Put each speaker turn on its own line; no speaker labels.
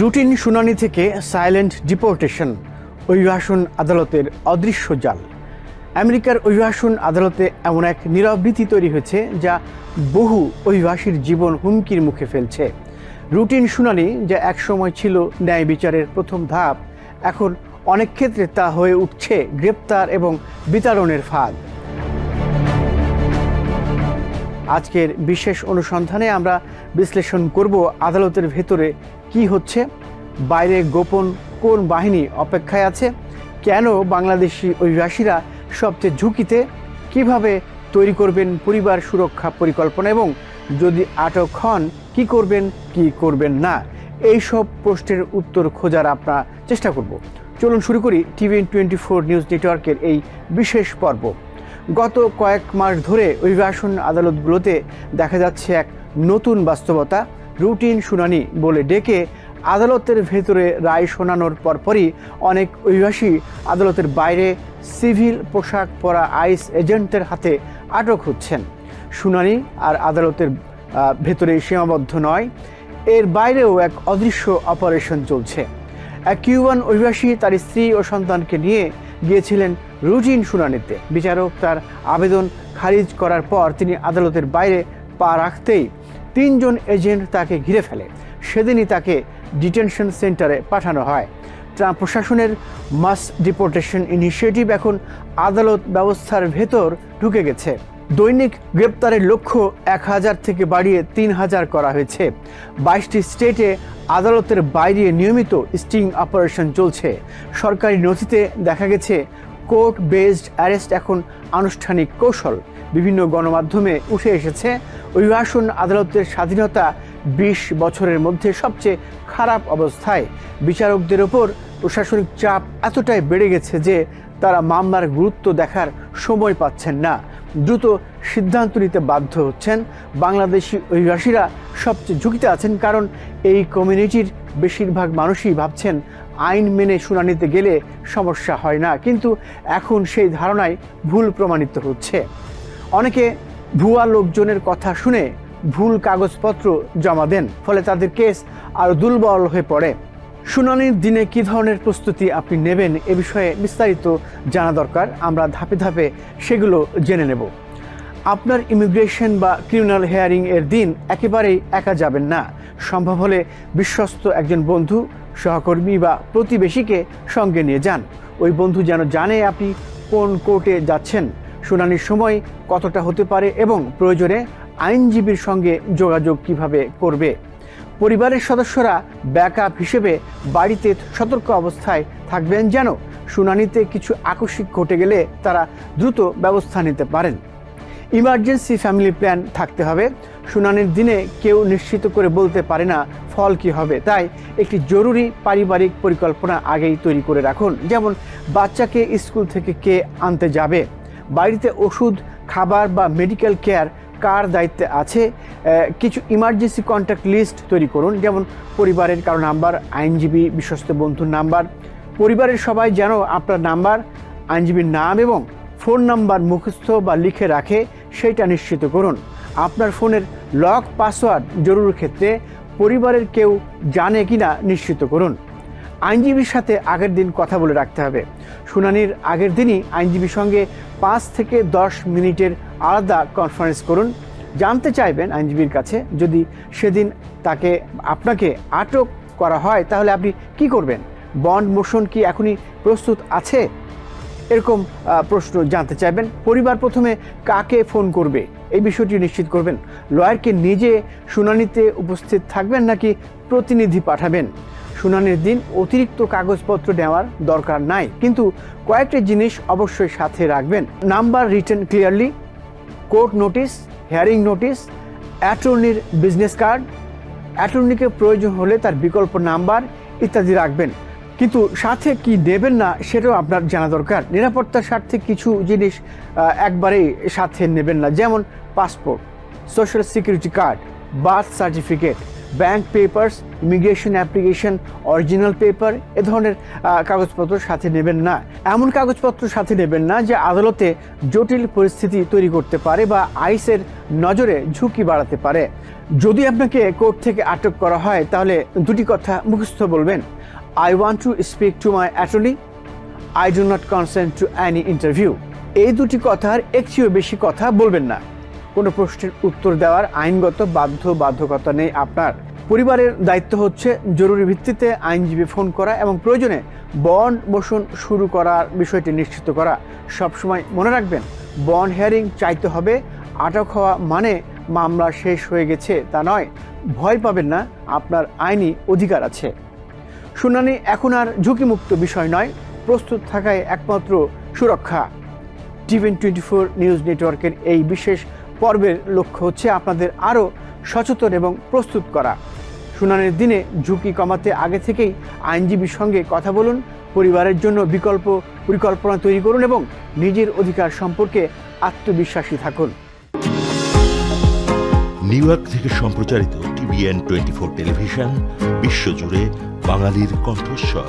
Routine শুনানি থেকে silent deportation, অভিবাসন আদালতের অদৃশ্য জাল। আমেরিকার অভিবাসন আদালতে এমন এক নীরব ভীতি তৈরি হয়েছে যা বহু অভিবাসীর জীবন হুমকির মুখে ফেলছে। রুটিন শুনানি, যা একসময় ছিল ন্যায় বিচারের প্রথম ধাপ, এখন অনেক ক্ষেত্রে তা হয়ে উঠছে গ্রেপ্তার এবং বিতাড়নের ফাঁদ। আজকের বিশেষ অনুসন্ধানে আমরা বিশ্লেষণ করব আদালতের ভেতরে কি হচ্ছে, বাইরে গোপন কোন বাহিনী অপেক্ষায় আছে, কেন বাংলাদেশি অভিবাসীরা সবচেয়ে ঝুঁকিতে, কিভাবে তৈরি করবেন পরিবার সুরক্ষা পরিকল্পনা এবং যদি আটক হন কি করবেন কি করবেন না। এই সব প্রশ্নের উত্তর খোঁজার আমরা চেষ্টা করব। চলুন শুরু করি TVN24 নিউজ নেটওয়ার্কের এই বিশেষ পর্ব। গত কয়েক মাস ধরে অভিবাসন আদালতগুলোতে দেখা যাচ্ছে এক নতুন বাস্তবতা। রুটিন শুনানি বলে ডেকে আদালতের ভেতরে রায় শোনানোর পরপরই অনেক অভিবাসী আদালতের বাইরে সিভিল পোশাক পরা আইস এজেন্টের হাতে আটক হচ্ছেন। শুনানি আর আদালতের ভেতরে সীমাবদ্ধ নয়, এর বাইরেও এক অদৃশ্য অপারেশন চলছে। এক কিউবান অভিবাসী তার স্ত্রী ও সন্তানকে নিয়ে গিয়েছিলেন রুটিন শুনানিতে। বিচারক তার আবেদন খারিজ করার পর তিনি আদালতের বাইরে পা রাখতেই 3 জন এজেন্ট তাকে ঘিরে ফেলে। সেদিনই তাকে ডিটেনশন সেন্টারে পাঠানো হয়। ট্রাম্প প্রশাসনের মাস ডিপোর্টেশন ইনিশিয়েটিভ এখন আদালত ব্যবস্থার ভেতর ঢুকে গেছে। দৈনিক গ্রেপ্তারের লক্ষ্য 1000 থেকে বাড়িয়ে 3000 করা হয়েছে। 22টি স্টেটে আদালতের বাইরে নিয়মিত স্টিং অপারেশন চলছে। সরকারি নথিতে দেখা গেছে কোর্ট বেসড অ্যারেস্ট এখন আনুষ্ঠানিক কৌশল। বিভিন্ন গণমাধ্যমে উঠে এসেছে অভিবাসন আদালতের স্বাধীনতা 20 বছরের মধ্যে সবচেয়ে খারাপ অবস্থায়। বিচারকদের ওপর প্রশাসনিক চাপ এতটাই বেড়ে গেছে যে তারা মামলার গুরুত্ব দেখার সময় পাচ্ছেন না, দ্রুত সিদ্ধান্ত নিতে বাধ্য হচ্ছেন। বাংলাদেশি অভিবাসীরা সবচেয়ে ঝুঁকিতে আছেন, কারণ এই কমিউনিটির বেশিরভাগ মানুষই ভাবছেন আইন মেনে শুনানিতে গেলে সমস্যা হয় না, কিন্তু এখন সেই ধারণাই ভুল প্রমাণিত হচ্ছে। অনেকে ভুয়া লোকজনের কথা শুনে ভুল কাগজপত্র জমা দেন, ফলে তাদের কেস আরও দুর্বল হয়ে পড়ে। শুনানির দিনে কী ধরনের প্রস্তুতি আপনি নেবেন এ বিষয়ে বিস্তারিত জানা দরকার। আমরা ধাপে ধাপে সেগুলো জেনে নেব। আপনার ইমিগ্রেশন বা ক্রিমিনাল হিয়ারিং এর দিন একেবারেই একা যাবেন না। সম্ভব হলে বিশ্বস্ত একজন বন্ধু, সহকর্মী বা প্রতিবেশীকে সঙ্গে নিয়ে যান। ওই বন্ধু যেন জানে আপনি কোন কোর্টে যাচ্ছেন, শুনানির সময় কতটা হতে পারে এবং প্রয়োজনে আইনজীবীর সঙ্গে যোগাযোগ কিভাবে করবে। পরিবারের সদস্যরা ব্যাকআপ হিসেবে বাড়িতে সতর্ক অবস্থায় থাকবেন, যেন শুনানিতে কিছু আকস্মিক ঘটে গেলে তারা দ্রুত ব্যবস্থা নিতে পারেন। ইমার্জেন্সি ফ্যামিলি প্ল্যান থাকতে হবে। শুনানির দিনে কেউ নিশ্চিত করে বলতে পারে না ফল কী হবে, তাই একটি জরুরি পারিবারিক পরিকল্পনা আগেই তৈরি করে রাখুন। যেমন বাচ্চাকে স্কুল থেকে কে আনতে যাবে, বাড়িতে ওষুধ, খাবার বা মেডিকেল কেয়ার কার দায়িত্বে আছে। কিছু ইমার্জেন্সি কন্ট্যাক্ট লিস্ট তৈরি করুন, যেমন পরিবারের কারো নাম্বার, আইনজীবী, বিশ্বস্ত বন্ধুর নাম্বার। পরিবারের সবাই যেন আপনার নাম্বার, আইনজীবীর নাম এবং ফোন নাম্বার মুখস্থ বা লিখে রাখে, সেইটা নিশ্চিত করুন। আপনার ফোনের লক পাসওয়ার্ড জরুরি ক্ষেত্রে পরিবারের কেউ জানে কিনা নিশ্চিত করুন। আইনজীবীর সাথে আগের দিন কথা বলে রাখতে হবে। শুনানির আগের দিনই আইনজীবীর সঙ্গে 5 থেকে 10 মিনিটের আলাদা কনফারেন্স করুন। জানতে চাইবেন আইনজীবীর কাছে, যদি সেদিন আপনাকে আটক করা হয় তাহলে আপনি কি করবেন, বন্ড মোশন কি এখনই প্রস্তুত আছে, এরকম প্রশ্ন জানতে চাইবেন। পরিবার প্রথমে কাকে ফোন করবে এই বিষয়টি নিশ্চিত করবেন। লয়ারকে নিজে শুনানিতে উপস্থিত থাকবেন নাকি প্রতিনিধি পাঠাবেন। শুনানির দিন অতিরিক্ত কাগজপত্র নেওয়ার দরকার নাই, কিন্তু কয়েকটি জিনিস অবশ্যই সাথে রাখবেন। Number written clearly, court notice, hearing notice, অ্যাটর্নির বিজনেস কার্ড, অ্যাটর্নিকে প্রয়োজন হলে তার বিকল্প নাম্বার ইত্যাদি রাখবেন। কিন্তু সাথে কি নেবেন না সেটাও আপনার জানা দরকার। নিরাপত্তার স্বার্থে কিছু জিনিস একবারেই সাথে নেবেন না, যেমন passport, social security card, birth certificate, bank papers, immigration application, original paper এ ধরনের কাগজপত্র সাথে নেবেন না। এমন কাগজপত্র সাথে নেবেন না যে আদালতে জটিল পরিস্থিতি তৈরি করতে পারে বা আইসের নজরে ঝুঁকি বাড়াতে পারে। যদি আপনাকে কোর্ট থেকে আটক করা হয় তাহলে দুটি কথা মুখস্থ বলবেন: I want to speak to my attorney, I do not consent to any interview. এই দুটি কথার একটিও বেশি কথা বলবেন না। কোনো প্রশ্নের উত্তর দেওয়ার আইনগত বাধ্যবাধকতা নেই আপনার। পরিবারের দায়িত্ব হচ্ছে জরুরি ভিত্তিতে আইনজীবী ফোন করা এবং প্রয়োজনে বন্ড মোশন শুরু করার বিষয়টি নিশ্চিত করা। সবসময় মনে রাখবেন, বন্ড হিয়ারিং চাইতে হবে। আটক হওয়া মানে মামলা শেষ হয়ে গেছে তা নয়। ভয় পাবেন না, আপনার আইনি অধিকার আছে। শুনানি এখন আর ঝুঁকিমুক্ত বিষয় নয়, প্রস্তুত থাকায় একমাত্র সুরক্ষা। TVN24 নিউজ নেটওয়ার্কের এই বিশেষ পর্বের লক্ষ্য হচ্ছে আপনাদের আরও সচেতন এবং প্রস্তুত করা। শুনানির দিনে ঝুঁকি কমাতে আগে থেকেই আইনজীবীর সঙ্গে কথা বলুন, পরিবারের জন্য বিকল্প পরিকল্পনা তৈরি করুন এবং নিজের অধিকার সম্পর্কে আত্মবিশ্বাসী থাকুন।
নিউ ইয়র্ক থেকে সম্প্রচারিত TVN24 টেলিভিশন বিশ্বজুড়ে বাঙালির কণ্ঠস্বর।